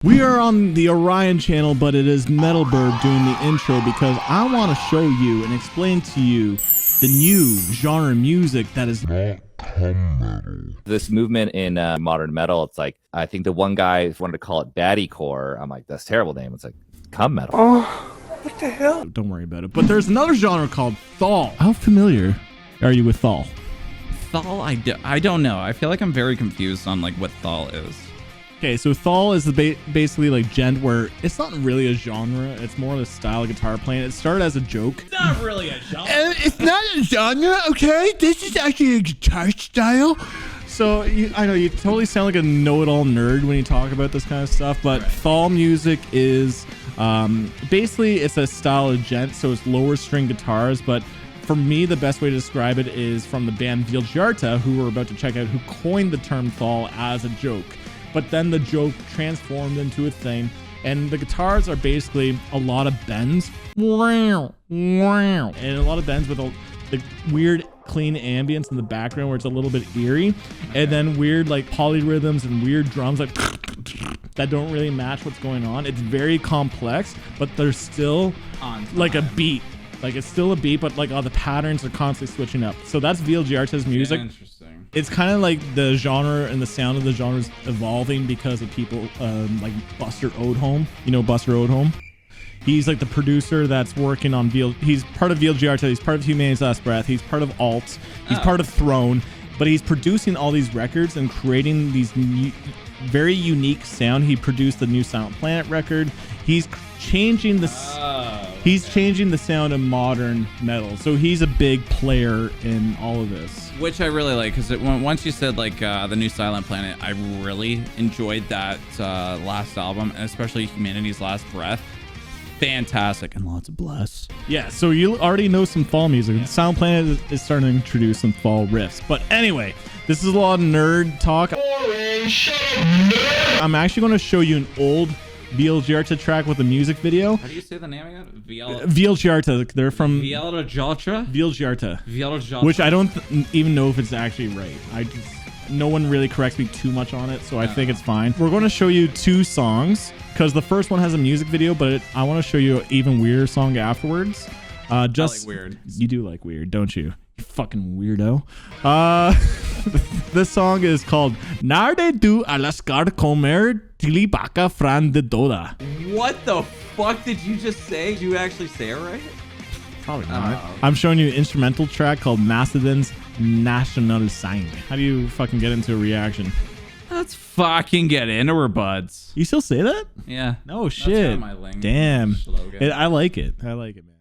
We are on the Ohrion channel, but it is Metalbird doing the intro because I want to show you and explain to you the new genre music that is not cum metal. This movement in modern metal, it's like, I think the one guy wanted to call it baddiecore. I'm like, that's a terrible name. It's like, cum metal. Oh, what the hell? Don't worry about it. But there's another genre called Thall. How familiar are you with Thall? Thall, I don't know. I feel like I'm very confused on like what Thall is. Okay, so Thall is the basically like gent where it's not really a genre. It's more of a style of guitar playing. It started as a joke. It's not really a genre. It's not a genre, okay? This is actually a guitar style. So I know you totally sound like a know-it-all nerd when you talk about this kind of stuff, but right. Thall music is basically it's a style of gent, so it's lower string guitars, but for me, the best way to describe it is from the band Vildhjarta, who we're about to check out, who coined the term Thall as a joke. But then the joke transformed into a thing, and the guitars are basically a lot of bends, and a lot of bends with the weird clean ambience in the background where it's a little bit eerie, and then weird like polyrhythms and weird drums like that don't really match what's going on. It's very complex, but there's still like a beat. Like it's still a beat, but like all the patterns are constantly switching up. So that's Vildhjarta's music. Yeah, interesting. It's kind of like the genre and the sound of the genre is evolving because of people like Buster Odholm. You know Buster Odholm? He's like the producer that's working on he's part of Vildhjarta, he's part of Humanity's Last Breath, he's part of Alt, he's part of Throne, but he's producing all these records and creating these very unique sound. He produced the new Silent Planet record. He's changing the changing the sound of modern metal. So he's a big player in all of this. Which I really like, because once you said like the new Silent Planet, I really enjoyed that last album, and especially Humanity's Last Breath. Fantastic, and lots of bless. Yeah, so you already know some Thall music. Yeah. Silent Planet is starting to introduce some Thall riffs. But anyway, this is a lot of nerd talk. I'm actually going to show you an old Vildhjarta track with a music video. How do you say the name again? Vildhjarta. They're from Vildhjarta? Vildhjarta. Which I don't even know if it's actually right. No one really corrects me too much on it, so I think it's fine. We're going to show you two songs because the first one has a music video, but I want to show you an even weirder song afterwards. I like weird. You do like weird, don't you? You fucking weirdo. This song is called "Du älskar, kommer, tillbaka, från, döda." What the fuck did you just say? Did you actually say it right? Probably not. I'm showing you an instrumental track called Mastodon's National Sign. How do you fucking get into a reaction? Let's fucking get into her, buds. You still say that? Yeah. No shit. That's my damn. Slogan. I like it. I like it, man.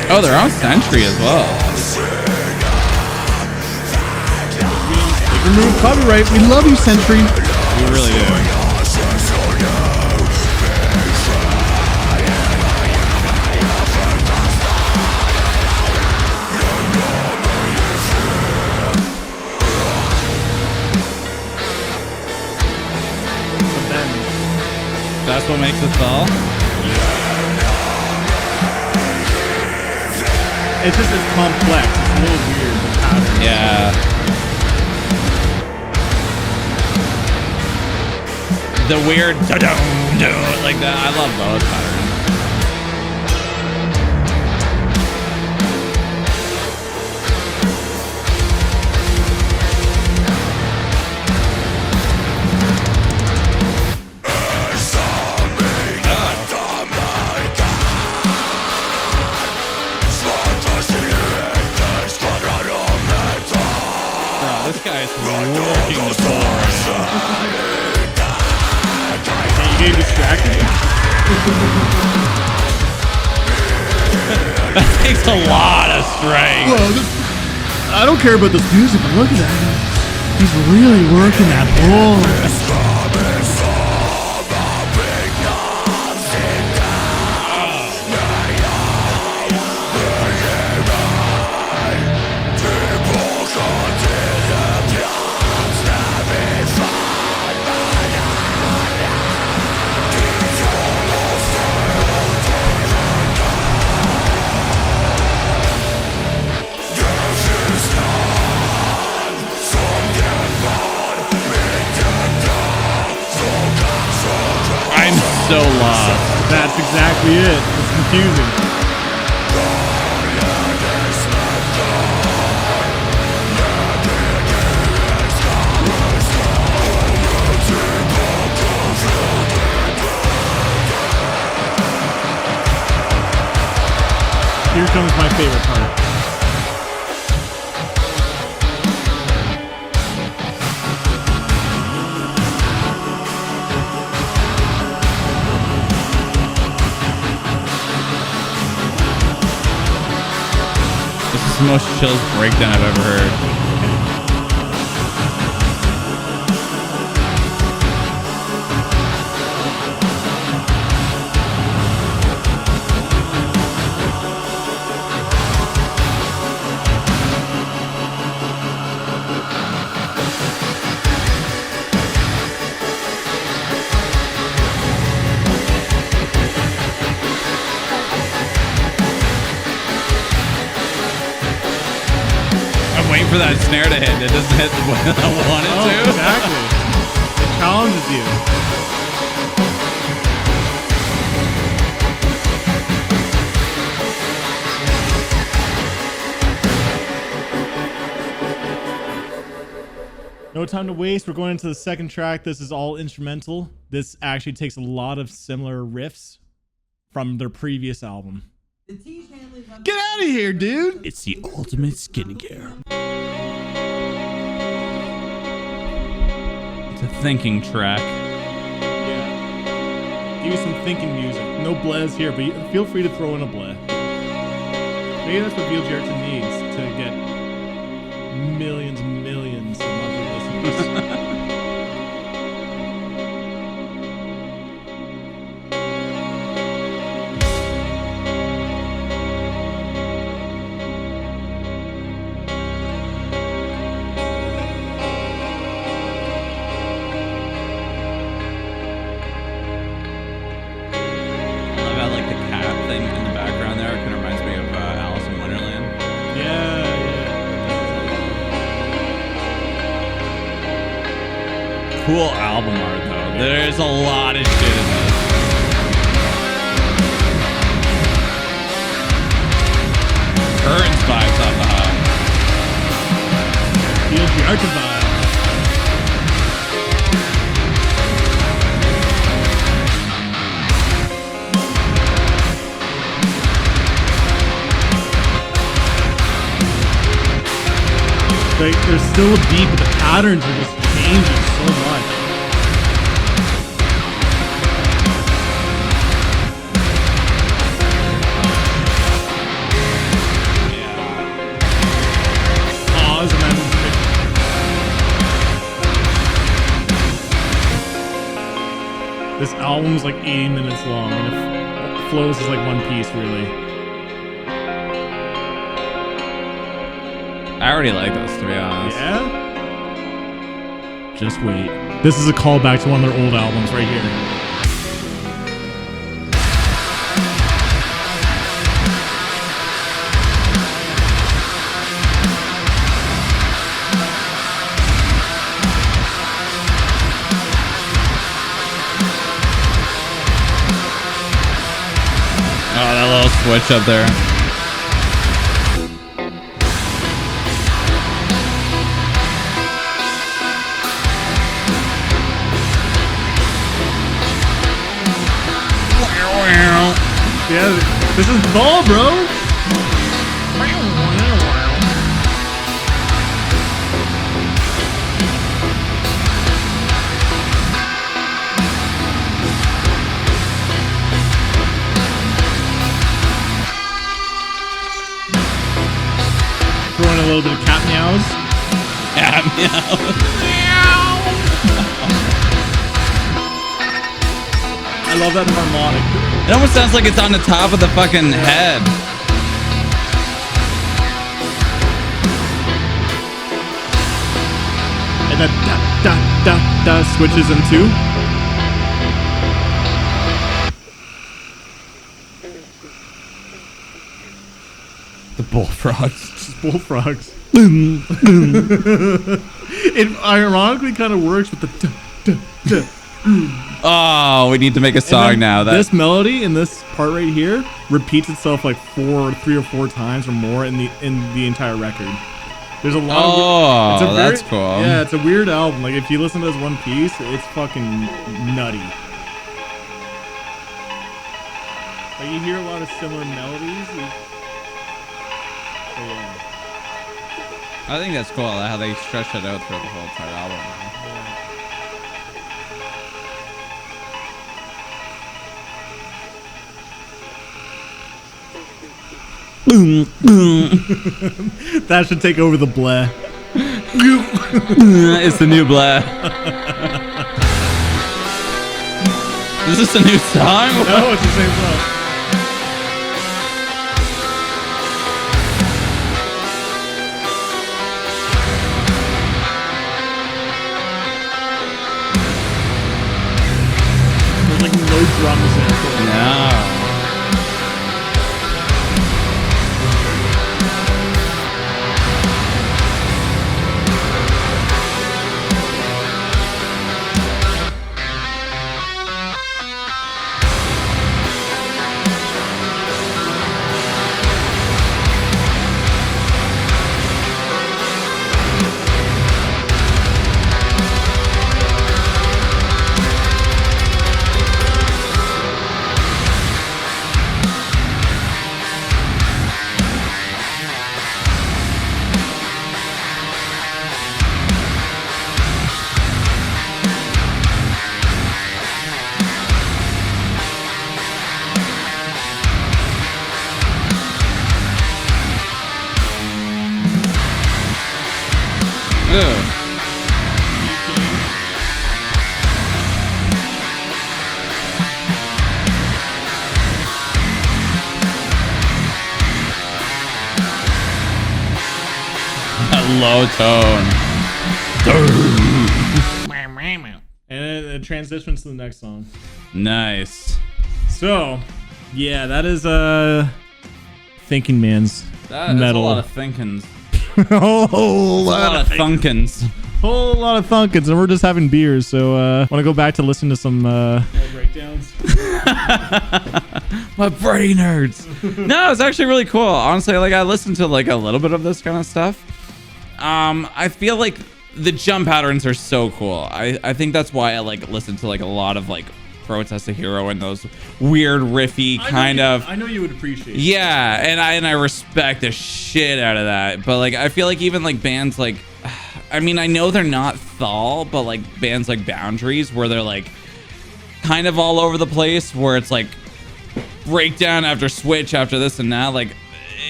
Oh, they're on Century as well. Remove copyright. We love you, Century. We really do. That's what makes it Thall? It's just as complex. It's a little weird, the pattern. Yeah. The weird da-dum, like that. I love those patterns. This guy's working the floor right now. You get distracted? That takes a lot of strength. I don't care about this music, but look at that. He's really working that bull. So lost. That's exactly it. It's confusing. Here comes my favorite part. This is the most chills breakdown I've ever heard. For that snare to hit, it doesn't hit the way I want it to. Exactly. It challenges you. No time to waste. We're going into the second track. This is all instrumental. This actually takes a lot of similar riffs from their previous album. Get out of here, dude! It's the ultimate skincare. It's a thinking track. Yeah. Give you some thinking music. No bleghs here, but feel free to throw in a bleh. Maybe that's what Vildhjarta needs to get millions and millions of monthly listeners. Cool album art though. There's a lot of shit in this. Curtains vibes off the hop. Vildhjarta vibes. They're still deep, but the patterns are just changing so much. Pause and then this album's like 80 minutes long, and it flows as like one piece, really. I already like those, to be honest. Yeah? Just wait. This is a callback to one of their old albums right here. Oh, that little switch up there. Yeah, this is Thall, bro. Throwing a little bit of cat Yeah, meow. I love that harmonic. It almost sounds like it's on the top of the fucking head. And then da switches in two. The bullfrogs. Just bullfrogs. It ironically kind of works with the da. Oh, we need to make a song now. This melody in this part right here repeats itself like 3 or 4 times or more in the entire record. There's a lot. Oh, of that's cool. Yeah, it's a weird album. Like if you listen to this one piece, it's fucking nutty. Like you hear a lot of similar melodies. Yeah. I think that's cool how they stretch it out throughout the whole entire album. Boom, boom. That should take over the bleh. It's the new bleh. Is this a new song? No, it's the same song. There's like no drums in it. No. Low tone. And it transitions to the next song. Nice. So, yeah, that is Thinking Man's That's metal. a lot of thinkins. whole A lot of thunkins. Whole lot of thunkins, and we're just having beers. So, want to go back to listen to some breakdowns. My brain hurts. No, it's actually really cool. Honestly, like I listened to like a little bit of this kind of stuff. I feel like the jump patterns are so cool. I think that's why I like listen to like a lot of like Protest a Hero and those weird riffy kind of. I know you would appreciate it. Yeah, and I respect the shit out of that. But like I feel like even like bands like, I mean I know they're not Thall, but like bands like Boundaries where they're like kind of all over the place, where it's like breakdown after switch after this and that, like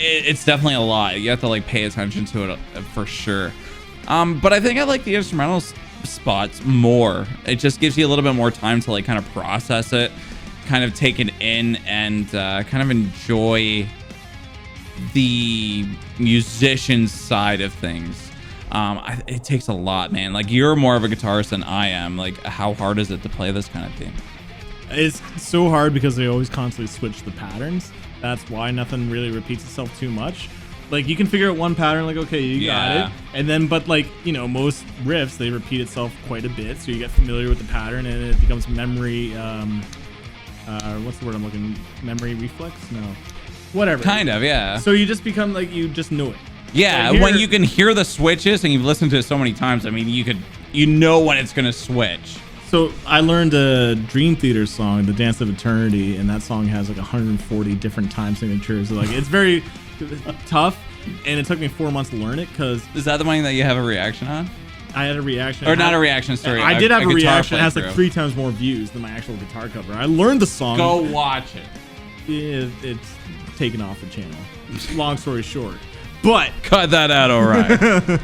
it's definitely a lot. You have to like pay attention to it for sure. But I think I like the instrumental spots more. It just gives you a little bit more time to like kind of process it, kind of take it in, and kind of enjoy the musician side of things. It takes a lot, man. Like you're more of a guitarist than I am. Like how hard is it to play this kind of thing? It's so hard because they always constantly switch the patterns. That's why nothing really repeats itself too much. Like you can figure out one pattern, like okay, you got it, and then but like you know most riffs they repeat itself quite a bit, so you get familiar with the pattern and it becomes memory. What's the word I'm looking? Memory reflex? No, whatever. Kind of, yeah. So you just become like you just know it. Yeah, like when you can hear the switches and you've listened to it so many times, I mean, you know when it's gonna switch. So I learned a Dream Theater song, "The Dance of Eternity," and that song has like 140 different time signatures. So like it's very tough, and it took me 4 months to learn it because Is that the one that you have a reaction on? I had a reaction. Or not a reaction, sorry. I did have a guitar reaction. It has like playthrough. 3 times more views than my actual guitar cover. I learned the song. Go watch it. It's taken off the channel. Long story short. But Cut that out, all right.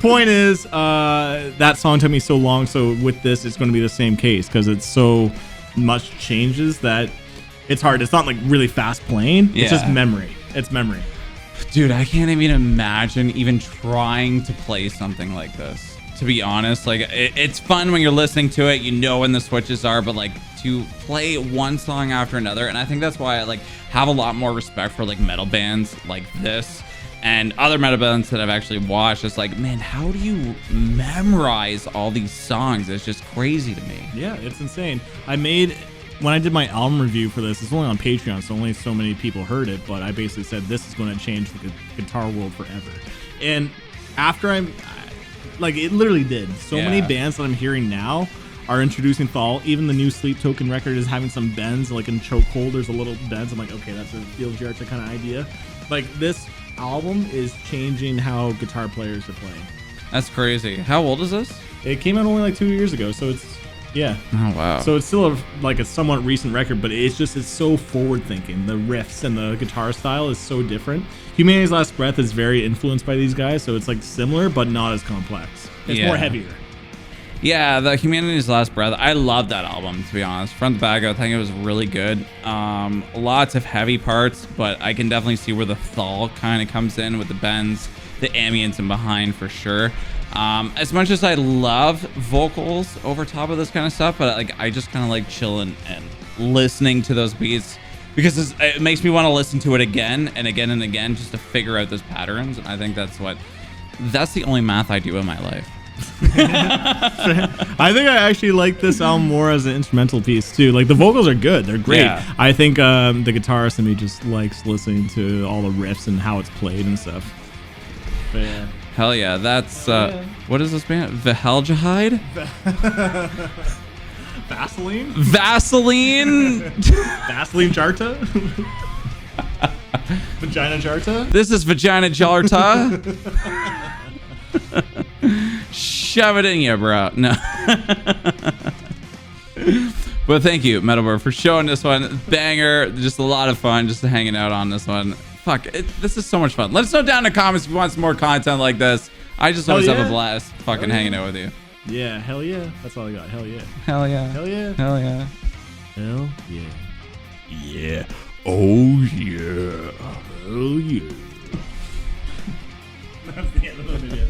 Point is, that song took me so long. So with this, it's going to be the same case because it's so much changes that it's hard. It's not like really fast playing. It's just memory. It's memory. Dude, I can't even imagine even trying to play something like this. To be honest, like it's fun when you're listening to it, you know when the switches are, but like to play one song after another, and I think that's why I like have a lot more respect for like metal bands like this and other metal bands that I've actually watched. It's like, man, how do you memorize all these songs? It's just crazy to me. Yeah, it's insane. When I did my album review for this, it's only on Patreon, so only so many people heard it, but I basically said this is going to change the guitar world forever. And after it literally did. So many bands that I'm hearing now are introducing Thall. Even the new Sleep Token record is having some bends, like in Chokehold, there's a little bends. I'm like, okay, that's a Vildhjarta kind of idea. Like, this album is changing how guitar players are playing. That's crazy. How old is this? It came out only like 2 years ago, so it's... Yeah. Oh, wow. So it's still a somewhat recent record, but it's so forward thinking. The riffs and the guitar style is so different. Humanity's Last Breath is very influenced by these guys, so it's like similar, but not as complex. It's more heavier. Yeah, the Humanity's Last Breath. I love that album, to be honest. Front to back, I think it was really good. Lots of heavy parts, but I can definitely see where the Thall kind of comes in with the bends, the ambience in behind for sure. As much as I love vocals over top of this kind of stuff, but like I just kind of like chilling and listening to those beats because it makes me want to listen to it again and again and again just to figure out those patterns. And I think that's the only math I do in my life. I think I actually like this album more as an instrumental piece too. Like the vocals are good, they're great. Yeah. I think the guitarist in me just likes listening to all the riffs and how it's played and stuff. But, yeah. Hell yeah, that's what is this band? Vildhjarta? Vaseline? Vaseline? Vaseline Jarta? Vagina Jarta? This is Vagina Jarta. Shove it in you, bro. No. But thank you, Metalbird, for showing this one. Banger. Just a lot of fun just hanging out on this one. Fuck, this is so much fun. Let us know down in the comments if you want some more content like this. I just always have a blast fucking hanging out with you. Yeah, hell yeah. That's all I got. Hell yeah. Hell yeah. Hell yeah. Hell yeah. Hell yeah. Yeah. Oh yeah. Hell yeah. That's the end of the video.